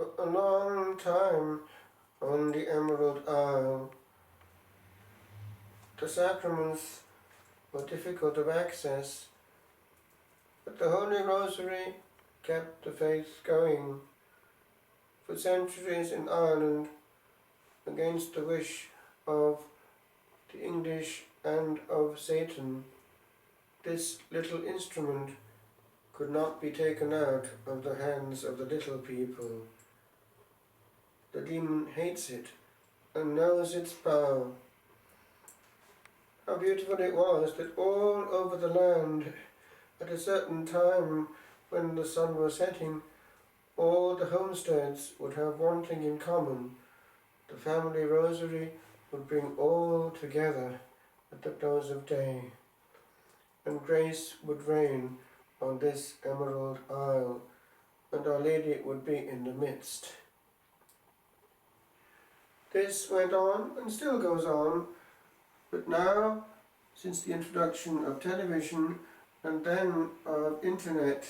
For a long time on the Emerald Isle, the sacraments were difficult of access, but the Holy Rosary kept the faith going. For centuries in Ireland, against the wish of the English and of Satan, this little instrument could not be taken out of the hands of the little people. The demon hates it and knows its power. How beautiful it was that all over the land, at a certain time when the sun was setting, all the homesteads would have one thing in common. The family rosary would bring all together at the close of day, and grace would reign on this Emerald Isle, and Our Lady would be in the midst. This went on and still goes on, but now, since the introduction of television and then of internet,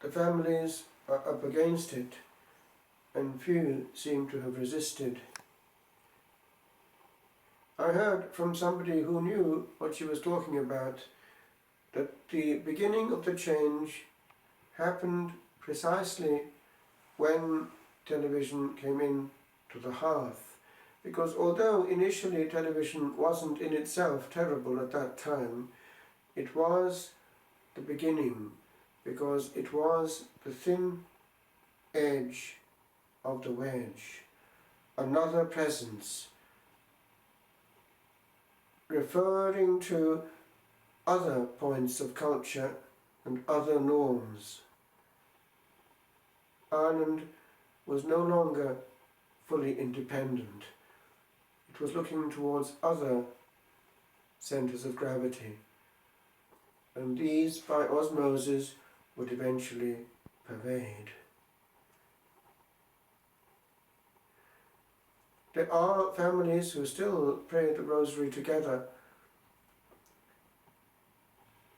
the families are up against it, and few seem to have resisted. I heard from somebody who knew what she was talking about that the beginning of the change happened precisely when television came in to the hearth. Because although initially television wasn't in itself terrible at that time, it was the beginning, because it was the thin edge of the wedge, another presence, referring to other points of culture and other norms. Ireland was no longer fully independent. It was looking towards other centres of gravity, and these, by osmosis, would eventually pervade. There are families who still pray the Rosary together,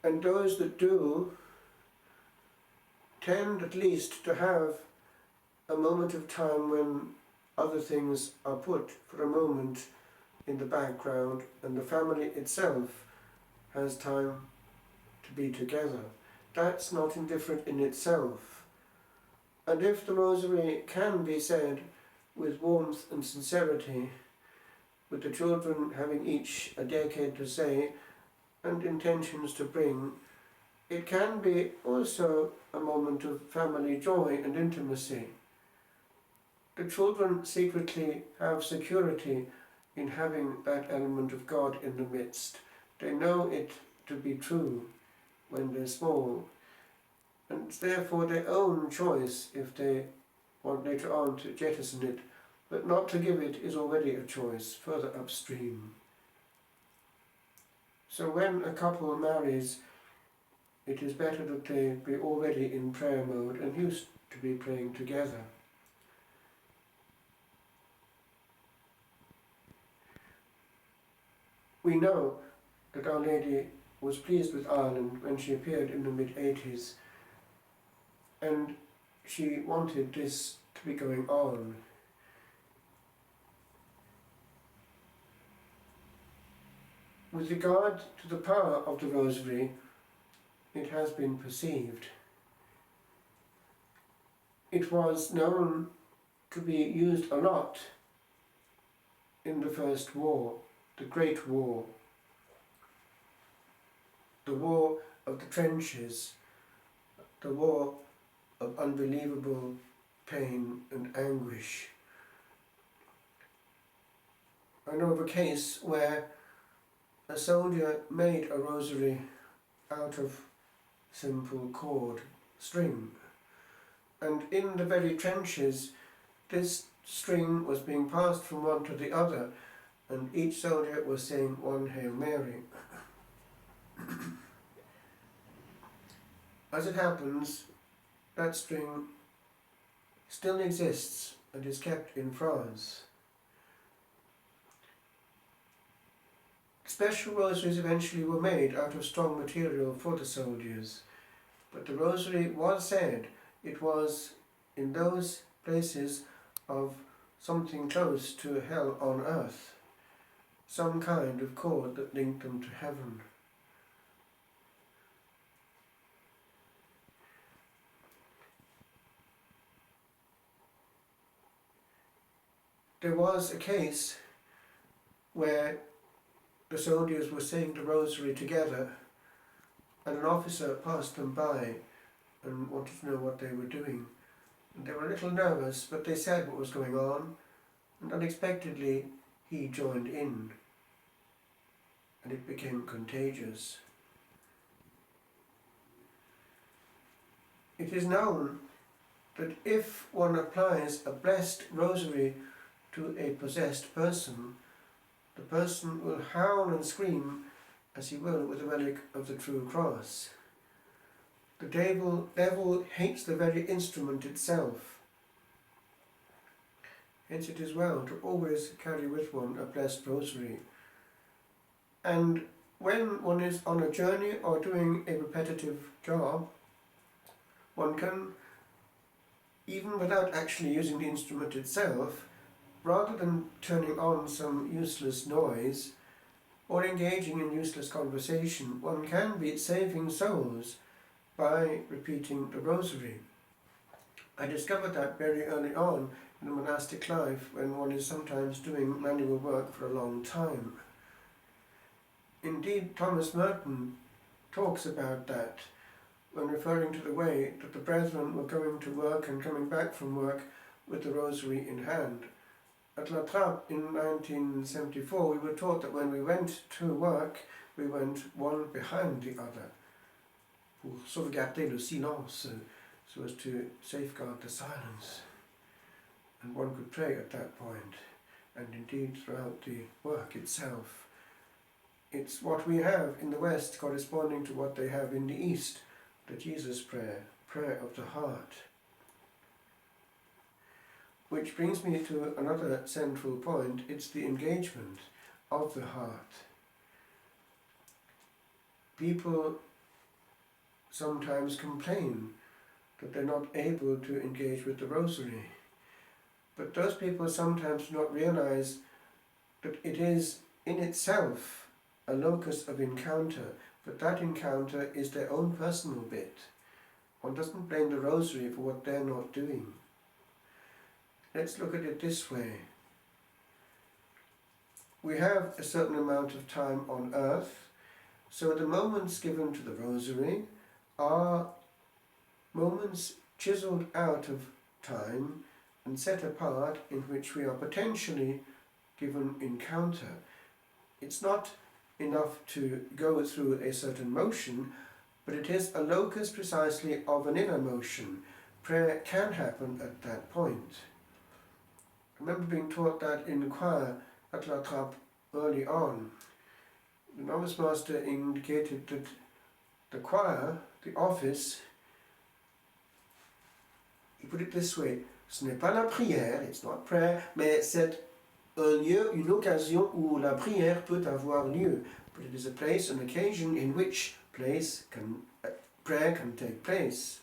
and those that do tend at least to have a moment of time when other things are put for a moment in the background, and the family itself has time to be together. That's not indifferent in itself. And if the Rosary can be said with warmth and sincerity, with the children having each a decade to say and intentions to bring, it can be also a moment of family joy and intimacy. The children secretly have security in having that element of God in the midst. They know it to be true when they're small, and it's therefore their own choice if they want later on to jettison it, but not to give it is already a choice further upstream. So when a couple marries, it is better that they be already in prayer mode and used to be praying together. We know that Our Lady was pleased with Ireland when she appeared in the mid-80s, and she wanted this to be going on. With regard to the power of the Rosary, it has been perceived. It was known to be used a lot in the First War, the Great War, the war of the trenches, the war of unbelievable pain and anguish. I know of a case where a soldier made a rosary out of simple cord string, and in the very trenches this string was being passed from one to the other, and each soldier was saying one Hail Mary. As it happens, that string still exists and is kept in France. Special rosaries eventually were made out of strong material for the soldiers, but the rosary was said it was in those places of something close to hell on earth, some kind of cord that linked them to heaven. There was a case where the soldiers were saying the rosary together, and an officer passed them by and wanted to know what they were doing. And they were a little nervous, but they said what was going on, and unexpectedly he joined in, and it became contagious. It is known that if one applies a blessed rosary to a possessed person, the person will howl and scream as he will with the relic of the true cross. The devil hates the very instrument itself. Hence it is well to always carry with one a blessed rosary. And when one is on a journey or doing a repetitive job, one can, even without actually using the instrument itself, rather than turning on some useless noise or engaging in useless conversation, one can be saving souls by repeating the rosary. I discovered that very early on in the monastic life, when one is sometimes doing manual work for a long time. Indeed, Thomas Merton talks about that when referring to the way that the brethren were going to work and coming back from work with the rosary in hand. At La Trappe in 1974, we were taught that when we went to work, we went one behind the other, pour sauvegarder le silence, so as to safeguard the silence. And one could pray at that point, and indeed throughout the work itself. It's what we have in the West corresponding to what they have in the East, the Jesus prayer, prayer of the heart. Which brings me to another central point. It's the engagement of the heart. People sometimes complain that they're not able to engage with the rosary. But those people sometimes do not realize that it is in itself a locus of encounter, but that encounter is their own personal bit. One doesn't blame the rosary for what they're not doing. Let's look at it this way. We have a certain amount of time on earth, so the moments given to the rosary are moments chiseled out of time and set apart in which we are potentially given encounter. It's not enough to go through a certain motion, but it is a locus precisely of an inner motion. Prayer can happen at that point. I remember being taught that in the choir at La Trappe early on. The novice master indicated that the choir, the office, he put it this way, ce n'est pas la prière, it's not prayer, mais c'est un lieu, une occasion où la prière peut avoir lieu. But it is a place, an occasion in which prayer can take place.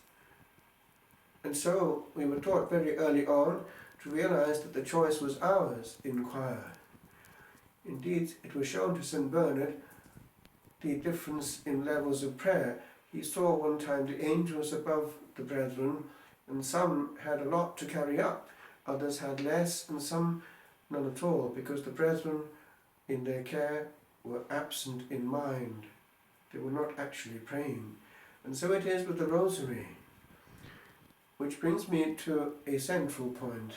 And so we were taught very early on to realize that the choice was ours in choir. Indeed, it was shown to St. Bernard the difference in levels of prayer. He saw one time the angels above the brethren, and some had a lot to carry up, others had less, and some none at all, because the brethren in their care were absent in mind. They were not actually praying. And so it is with the rosary. Which brings me to a central point,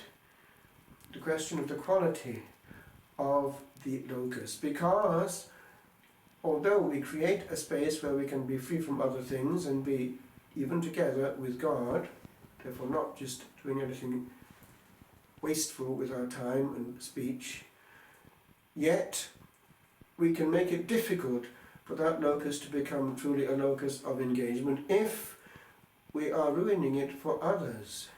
the question of the quality of the locus. Because although we create a space where we can be free from other things and be even together with God, therefore not just doing anything wasteful with our time and speech, yet we can make it difficult for that locus to become truly a locus of engagement if we are ruining it for others.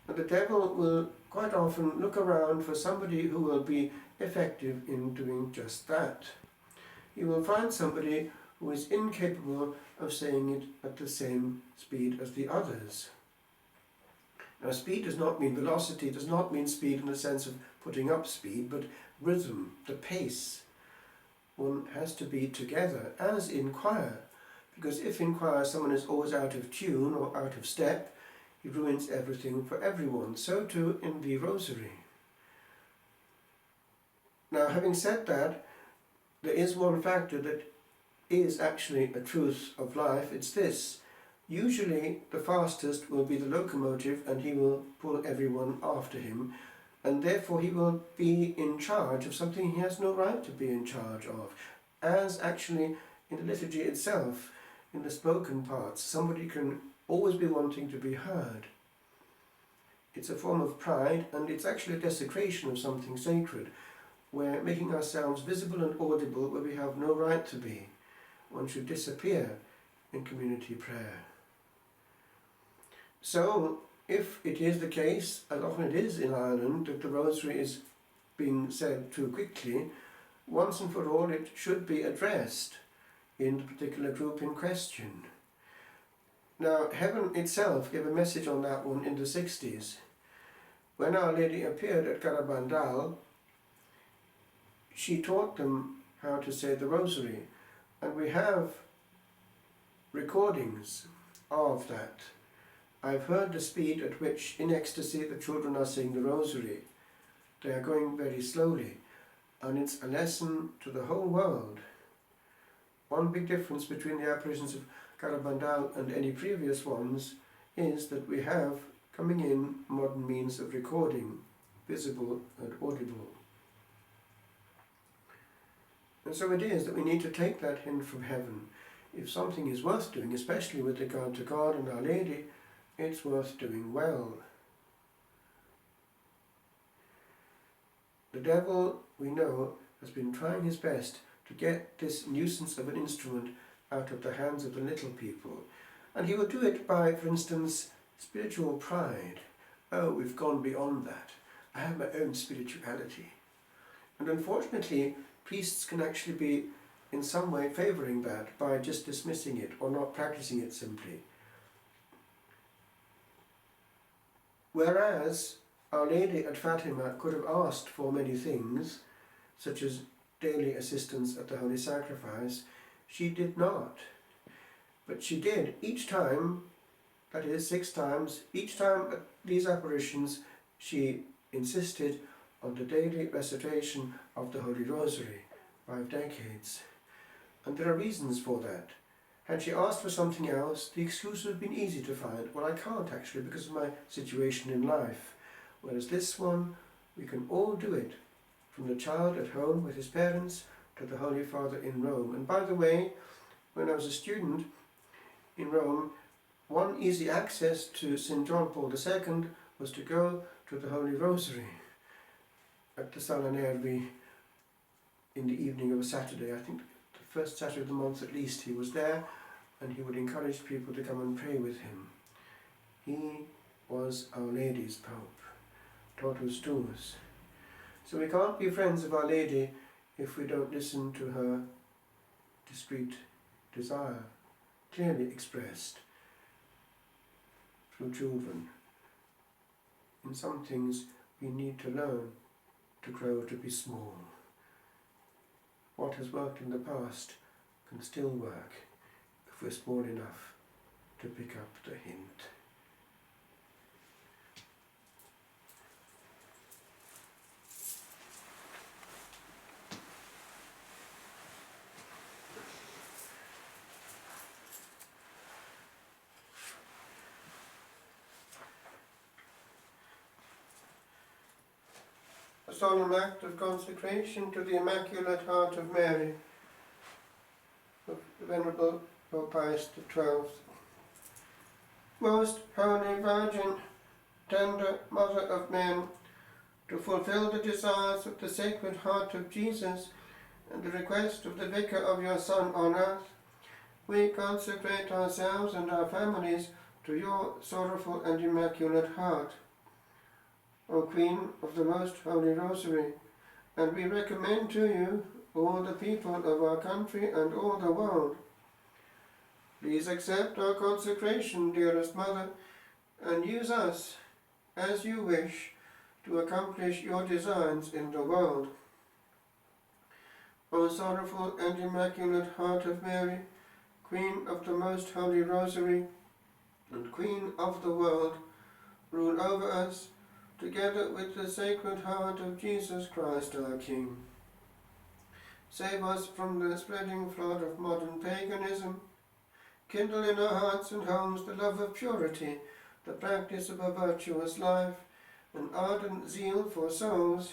And the devil will quite often look around for somebody who will be effective in doing just that. He will find somebody who is incapable of saying it at the same speed as the others. Now, speed does not mean velocity, does not mean speed in the sense of putting up speed, but rhythm, the pace. One has to be together, as in choir, because if in choir someone is always out of tune or out of step, he ruins everything for everyone. So too in the Rosary. Now, having said that, there is one factor that is actually a truth of life. It's this. Usually the fastest will be the locomotive, and he will pull everyone after him, and therefore he will be in charge of something he has no right to be in charge of. As actually in the liturgy itself, in the spoken parts, somebody can always be wanting to be heard. It's a form of pride, and it's actually a desecration of something sacred. We're making ourselves visible and audible where we have no right to be. One should disappear in community prayer. So, if it is the case, as often it is in Ireland, that the Rosary is being said too quickly, once and for all it should be addressed in the particular group in question. Now, Heaven itself gave a message on that one in the 60s. When Our Lady appeared at Garabandal, she taught them how to say the Rosary, and we have recordings of that. I've heard the speed at which, in ecstasy, the children are saying the Rosary. They are going very slowly, and it's a lesson to the whole world. One big difference between the apparitions of Garabandal and any previous ones is that we have coming in modern means of recording, visible and audible. And so it is that we need to take that hint from heaven. If something is worth doing, especially with regard to God and Our Lady, it's worth doing well. The devil, we know, has been trying his best to get this nuisance of an instrument out of the hands of the little people. And he will do it by, for instance, spiritual pride. Oh, we've gone beyond that. I have my own spirituality. And unfortunately, priests can actually be in some way favouring that by just dismissing it or not practicing it simply. Whereas Our Lady at Fatima could have asked for many things, such as daily assistance at the Holy Sacrifice, she did not. But she did each time, that is 6 times, each time at these apparitions she insisted on the daily recitation of the Holy Rosary, 5 decades. And there are reasons for that. Had she asked for something else, the excuse would have been easy to find. Well, I can't actually because of my situation in life. Whereas this one, we can all do it, from the child at home with his parents to the Holy Father in Rome. And by the way, when I was a student in Rome, one easy access to St. John Paul II was to go to the Holy Rosary at the Sala Nervi in the evening of a Saturday. I think the first Saturday of the month at least he was there, and he would encourage people to come and pray with him. He was Our Lady's Pope, totus tuus. So we can't be friends of Our Lady if we don't listen to her discreet desire, clearly expressed through children. In some things we need to learn to grow to be small. What has worked in the past can still work if we're small enough to pick up the hint. A solemn act of consecration to the Immaculate Heart of Mary, of the Venerable Pope Pius XII. Most Holy Virgin, tender Mother of men, to fulfill the desires of the Sacred Heart of Jesus and the request of the Vicar of your Son on earth, we consecrate ourselves and our families to your sorrowful and immaculate heart, O Queen of the Most Holy Rosary, and we recommend to you all the people of our country and all the world. Please accept our consecration, dearest Mother, and use us as you wish to accomplish your designs in the world. O sorrowful and immaculate Heart of Mary, Queen of the Most Holy Rosary, and Queen of the world, rule over us, together with the Sacred Heart of Jesus Christ our King. Save us from the spreading flood of modern paganism. Kindle in our hearts and homes the love of purity, the practice of a virtuous life, an ardent zeal for souls,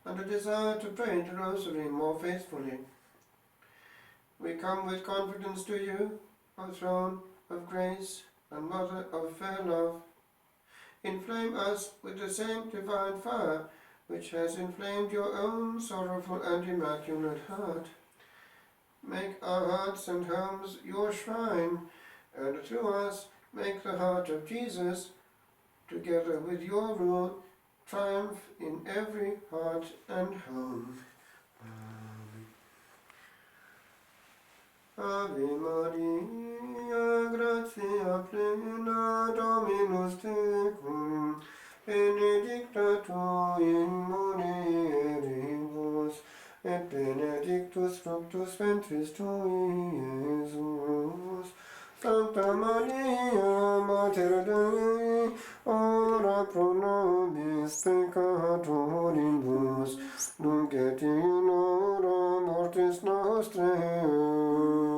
and a desire to pray the Rosary more faithfully. We come with confidence to you, O Throne of Grace and Mother of fair love. Inflame us with the same divine fire which has inflamed your own sorrowful and immaculate heart. Make our hearts and homes your shrine, and through us make the heart of Jesus, together with your rule, triumph in every heart and home. Ave Maria, gratia plena, Dominus tecum, benedicta tu in mulieribus, et benedictus fructus ventris tui, Iesus. Sancta Maria, Mater Dei, ora pro nobis peccatoribus, nunc et in hora mortis nostrae.